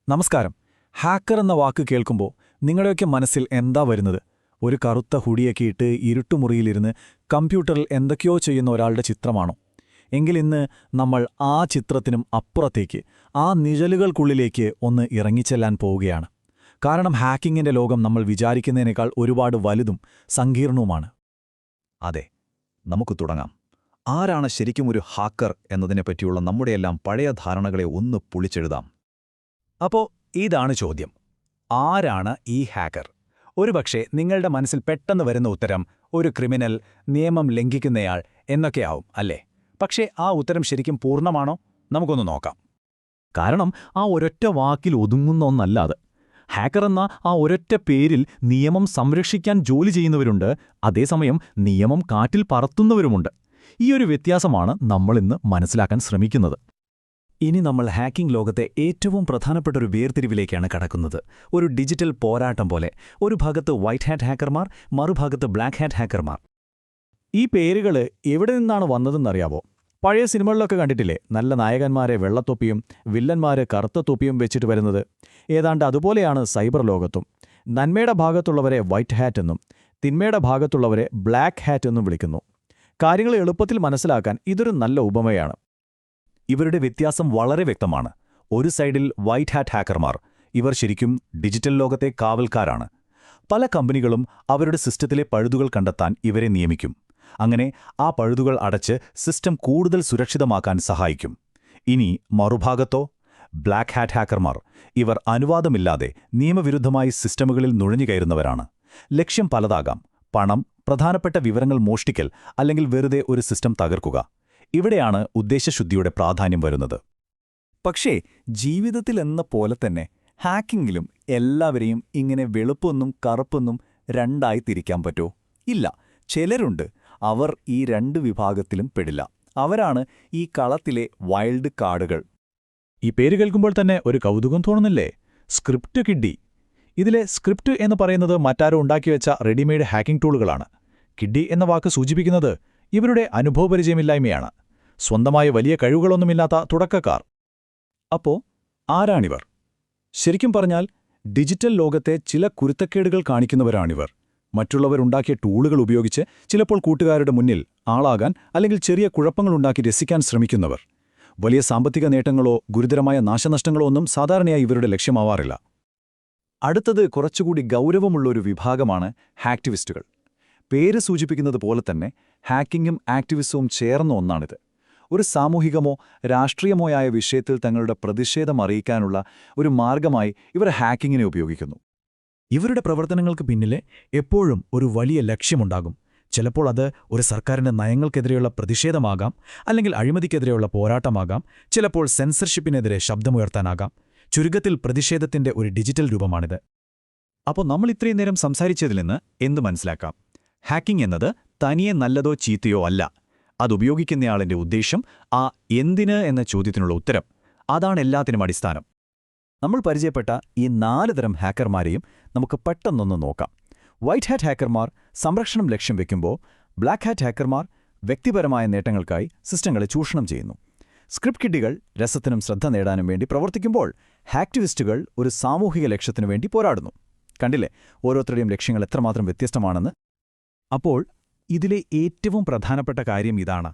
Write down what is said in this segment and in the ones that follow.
നമസ്കാരം. ഹാക്കർ എന്ന വാക്ക് കേൾക്കുമ്പോൾ നിങ്ങളുടെയൊക്കെ മനസ്സിൽ എന്താ വരുന്നത്? ഒരു കറുത്ത ഹുഡിയൊക്കെ ഇട്ട് ഇരുട്ടുമുറിയിലിരുന്ന് കമ്പ്യൂട്ടറിൽ എന്തൊക്കെയോ ചെയ്യുന്ന ഒരാളുടെ ചിത്രമാണോ? എങ്കിലിന്ന് നമ്മൾ ആ ചിത്രത്തിനും അപ്പുറത്തേക്ക്, ആ നിഴലുകൾക്കുള്ളിലേക്ക് ഒന്ന് ഇറങ്ങിച്ചെല്ലാൻ പോവുകയാണ്. കാരണം ഹാക്കിങ്ങിന്റെ ലോകം നമ്മൾ വിചാരിക്കുന്നതിനേക്കാൾ ഒരുപാട് വലുതും സങ്കീർണവുമാണ്. അതെ, നമുക്ക് തുടങ്ങാം. ആരാണ് ശരിക്കും ഒരു ഹാക്കർ എന്നതിനെപ്പറ്റിയുള്ള നമ്മുടെയെല്ലാം പഴയ ധാരണകളെ ഒന്ന് പൊളിച്ചെഴുതാം. അപ്പോൾ ഇതാണ് ചോദ്യം. ആരാണ് ഈ ഹാക്കർ? ഒരുപക്ഷെ നിങ്ങളുടെ മനസ്സിൽ പെട്ടെന്ന് വരുന്ന ഉത്തരം ഒരു ക്രിമിനൽ, നിയമം ലംഘിക്കുന്നയാൾ എന്നൊക്കെയാവും, അല്ലേ? പക്ഷേ ആ ഉത്തരം ശരിക്കും പൂർണ്ണമാണോ? നമുക്കൊന്ന് നോക്കാം. കാരണം ആ ഒരൊറ്റ വാക്കിൽ ഒതുങ്ങുന്ന ഒന്നല്ല അത്. ഹാക്കർ എന്ന ആ ഒരൊറ്റ പേരിൽ നിയമം സംരക്ഷിക്കാൻ ജോലി ചെയ്യുന്നവരുണ്ട്, അതേസമയം നിയമം കാറ്റിൽ പറത്തുന്നവരുമുണ്ട്. ഈയൊരു വ്യത്യാസമാണ് നമ്മളിന്ന് മനസ്സിലാക്കാൻ ശ്രമിക്കുന്നത്. ഇനി നമ്മൾ ഹാക്കിംഗ് ലോകത്തെ ഏറ്റവും പ്രധാനപ്പെട്ട ഒരു വേർതിരിവിലേക്കാണ് കടക്കുന്നത്. ഒരു ഡിജിറ്റൽ പോരാട്ടം പോലെ. ഒരു ഭാഗത്ത് വൈറ്റ് ഹാറ്റ് ഹാക്കർമാർ, മറുഭാഗത്ത് ബ്ലാക്ക് ഹാറ്റ് ഹാക്കർമാർ. ഈ പേരുകൾ എവിടെ നിന്നാണ് വന്നതെന്നറിയാവോ? പഴയ സിനിമകളിലൊക്കെ കണ്ടിട്ടില്ലേ? നല്ല നായകന്മാരെ വെള്ളത്തൊപ്പിയും വില്ലന്മാരെ കറുത്ത തൊപ്പിയും വെച്ചിട്ട് വരുന്നത്. ഏതാണ്ട് അതുപോലെയാണ് സൈബർ ലോകത്തും. നന്മയുടെ ഭാഗത്തുള്ളവരെ വൈറ്റ് ഹാറ്റ് എന്നും തിന്മയുടെ ഭാഗത്തുള്ളവരെ ബ്ലാക്ക് ഹാറ്റ് എന്നും വിളിക്കുന്നു. കാര്യങ്ങൾ എളുപ്പത്തിൽ മനസ്സിലാക്കാൻ ഇതൊരു നല്ല ഉപമയാണ്. ഇവരുടെ വ്യത്യാസം വളരെ വ്യക്തമാണ്. ഒരു സൈഡിൽ വൈറ്റ് ഹാറ്റ് ഹാക്കർമാർ. ഇവർ ശരിക്കും ഡിജിറ്റൽ ലോകത്തെ കാവൽക്കാരാണ്. പല കമ്പനികളും അവരുടെ സിസ്റ്റത്തിലെ പഴുതുകൾ കണ്ടെത്താൻ ഇവരെ നിയമിക്കും. അങ്ങനെ ആ പഴുതുകൾ അടച്ച് സിസ്റ്റം കൂടുതൽ സുരക്ഷിതമാക്കാൻ സഹായിക്കും. ഇനി മറുഭാഗത്തോ? Black hat ഹാക്കർമാർ. ഇവർ അനുവാദമില്ലാതെ നിയമവിരുദ്ധമായി സിസ്റ്റമുകളിൽ നുഴഞ്ഞുകയറുന്നവരാണ്. ലക്ഷ്യം പലതാകാം. പണം, പ്രധാനപ്പെട്ട വിവരങ്ങൾ മോഷ്ടിക്കൽ, അല്ലെങ്കിൽ വെറുതെ ഒരു സിസ്റ്റം തകർക്കുക. ഇവിടെയാണ് ഉദ്ദേശശുദ്ധിയുടെ പ്രാധാന്യം വരുന്നത്. പക്ഷേ ജീവിതത്തിലെന്ന പോലെ തന്നെ ഹാക്കിങ്ങിലും എല്ലാവരെയും ഇങ്ങനെ വെളുപ്പൊന്നും കറുപ്പൊന്നും രണ്ടായി തിരിക്കാൻ പറ്റുമോ? ഇല്ല. ചിലരുണ്ട്, അവർ ഈ രണ്ട് വിഭാഗത്തിലും പെടില്ല. അവരാണ് ഈ കളത്തിലെ വൈൽഡ് കാർഡുകൾ. ഈ പേര് കേൾക്കുമ്പോൾ തന്നെ ഒരു കൗതുകം തോന്നുന്നില്ലേ? സ്ക്രിപ്റ്റ് കിഡ്ഡി. ഇതിലെ സ്ക്രിപ്റ്റ് എന്ന് പറയുന്നത് മറ്റാരോ ഉണ്ടാക്കിവെച്ച റെഡിമെയ്ഡ് ഹാക്കിംഗ് ടൂളുകളാണ്. കിഡ്ഡി എന്ന വാക്ക് സൂചിപ്പിക്കുന്നത് ഇവരുടെ അനുഭവപരിചയമില്ലായ്മയാണ്. സ്വന്തമായ വലിയ കഴിവുകളൊന്നുമില്ലാത്ത തുടക്കക്കാർ. അപ്പോ ആരാണിവർ? ശരിക്കും പറഞ്ഞാൽ ഡിജിറ്റൽ ലോകത്തെ ചില കുരുത്തക്കേടുകൾ കാണിക്കുന്നവരാണിവർ. മറ്റുള്ളവരുണ്ടാക്കിയ ടൂളുകൾ ഉപയോഗിച്ച് ചിലപ്പോൾ കൂട്ടുകാരുടെ മുന്നിൽ ആളാകാൻ, അല്ലെങ്കിൽ ചെറിയ കുഴപ്പങ്ങളുണ്ടാക്കി രസിക്കാൻ ശ്രമിക്കുന്നവർ. വലിയ സാമ്പത്തിക നേട്ടങ്ങളോ ഗുരുതരമായ നാശനഷ്ടങ്ങളോ ഒന്നും സാധാരണയായി ഇവരുടെ ലക്ഷ്യമാവാറില്ല. അടുത്തത് കുറച്ചുകൂടി ഗൗരവമുള്ളൊരു വിഭാഗമാണ് ഹാക്ടിവിസ്റ്റുകൾ. പേര് സൂചിപ്പിക്കുന്നത് പോലെ തന്നെ ഹാക്കിങ്ങും ആക്ടിവിസവും ചേർന്ന ഒന്നാണിത്. ഒരു സാമൂഹികമോ രാഷ്ട്രീയമോ ആയ വിഷയത്തിൽ തങ്ങളുടെ പ്രതിഷേധം അറിയിക്കാനുള്ള ഒരു മാർഗമായി ഇവർ ഹാക്കിങ്ങിനെ ഉപയോഗിക്കുന്നു. ഇവരുടെ പ്രവർത്തനങ്ങൾക്ക് പിന്നിലെ എപ്പോഴും ഒരു വലിയ ലക്ഷ്യമുണ്ടാകും. ചിലപ്പോൾ അത് ഒരു സർക്കാരിന്റെ നയങ്ങൾക്കെതിരെയുള്ള പ്രതിഷേധമാകാം, അല്ലെങ്കിൽ അഴിമതിക്കെതിരെയുള്ള പോരാട്ടമാകാം, ചിലപ്പോൾ സെൻസർഷിപ്പിനെതിരെ ശബ്ദമുയർത്താനാകാം. ചുരുക്കത്തിൽ പ്രതിഷേധത്തിന്റെ ഒരു ഡിജിറ്റൽ രൂപമാണിത്. അപ്പോൾ നമ്മൾ ഇത്രയും നേരം സംസാരിച്ചതിൽ നിന്ന് എന്തു മനസ്സിലാക്കാം? ഹാക്കിംഗ് എന്നത് തനിയെ നല്ലതോ ചീത്തയോ അല്ല. അതുപയോഗിക്കുന്നയാളിന്റെ ഉദ്ദേശം, ആ എന്തിന് എന്ന ചോദ്യത്തിനുള്ള ഉത്തരം, അതാണ് എല്ലാത്തിനും അടിസ്ഥാനം. നമ്മൾ പരിചയപ്പെട്ട ഈ 4 തരം ഹാക്കർമാരെയും നമുക്ക് പെട്ടെന്നൊന്ന് നോക്കാം. വൈറ്റ് ഹാറ്റ് ഹാക്കർമാർ സംരക്ഷണം ലക്ഷ്യം വെക്കുമ്പോൾ, ബ്ലാക്ക് ഹാറ്റ് ഹാക്കർമാർ വ്യക്തിപരമായ നേട്ടങ്ങൾക്കായി സിസ്റ്റങ്ങളെ ചൂഷണം ചെയ്യുന്നു. സ്ക്രിപ്റ്റ് കിഡ്ഡികൾ രസത്തിനും ശ്രദ്ധ നേടാനും വേണ്ടി പ്രവർത്തിക്കുമ്പോൾ, ഹാക്ടിവിസ്റ്റുകൾ ഒരു സാമൂഹിക ലക്ഷ്യത്തിനു വേണ്ടി പോരാടുന്നു. കണ്ടില്ലേ ഓരോരുത്തരുടെയും ലക്ഷ്യങ്ങൾ എത്രമാത്രം വ്യത്യസ്തമാണെന്ന്? അപ്പോൾ ഇതിലെ ഏറ്റവും പ്രധാനപ്പെട്ട കാര്യം ഇതാണ്.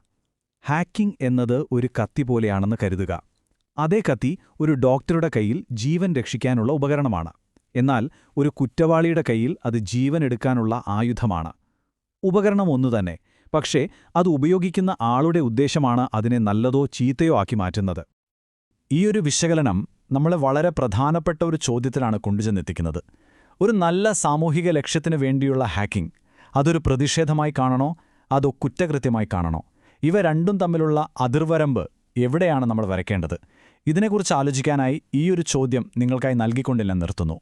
ഹാക്കിംഗ് എന്നത് ഒരു കത്തി പോലെയാണെന്ന് കരുതുക. അതേ കത്തി ഒരു ഡോക്ടറുടെ കയ്യിൽ ജീവൻ രക്ഷിക്കാനുള്ള ഉപകരണമാണ്. എന്നാൽ ഒരു കുറ്റവാളിയുടെ കയ്യിൽ അത് ജീവൻ എടുക്കാനുള്ള ആയുധമാണ്. ഉപകരണം ഒന്നുതന്നെ, പക്ഷേ അത് ഉപയോഗിക്കുന്ന ആളുടെ ഉദ്ദേശമാണ് അതിനെ നല്ലതോ ചീത്തയോ ആക്കി മാറ്റുന്നത്. ഈയൊരു വിശകലനം നമ്മളെ വളരെ പ്രധാനപ്പെട്ട ഒരു ചോദ്യത്തിലാണ് കൊണ്ടുചെന്നെത്തിക്കുന്നത്. ഒരു നല്ല സാമൂഹിക ലക്ഷ്യത്തിനു വേണ്ടിയുള്ള ഹാക്കിംഗ്, അതൊരു പ്രതിഷേധമായി കാണണോ, അതോ കുറ്റകൃത്യമായി കാണണോ? ഇവ രണ്ടും തമ്മിലുള്ള അതിർവരമ്പ് എവിടെയാണ് നമ്മൾ വരയ്ക്കേണ്ടത്? ഇതിനെക്കുറിച്ച് ആലോചിക്കാനായി ഈയൊരു ചോദ്യം നിങ്ങൾക്കായി നൽകിക്കൊണ്ട് ഞാൻ നിർത്തുന്നു.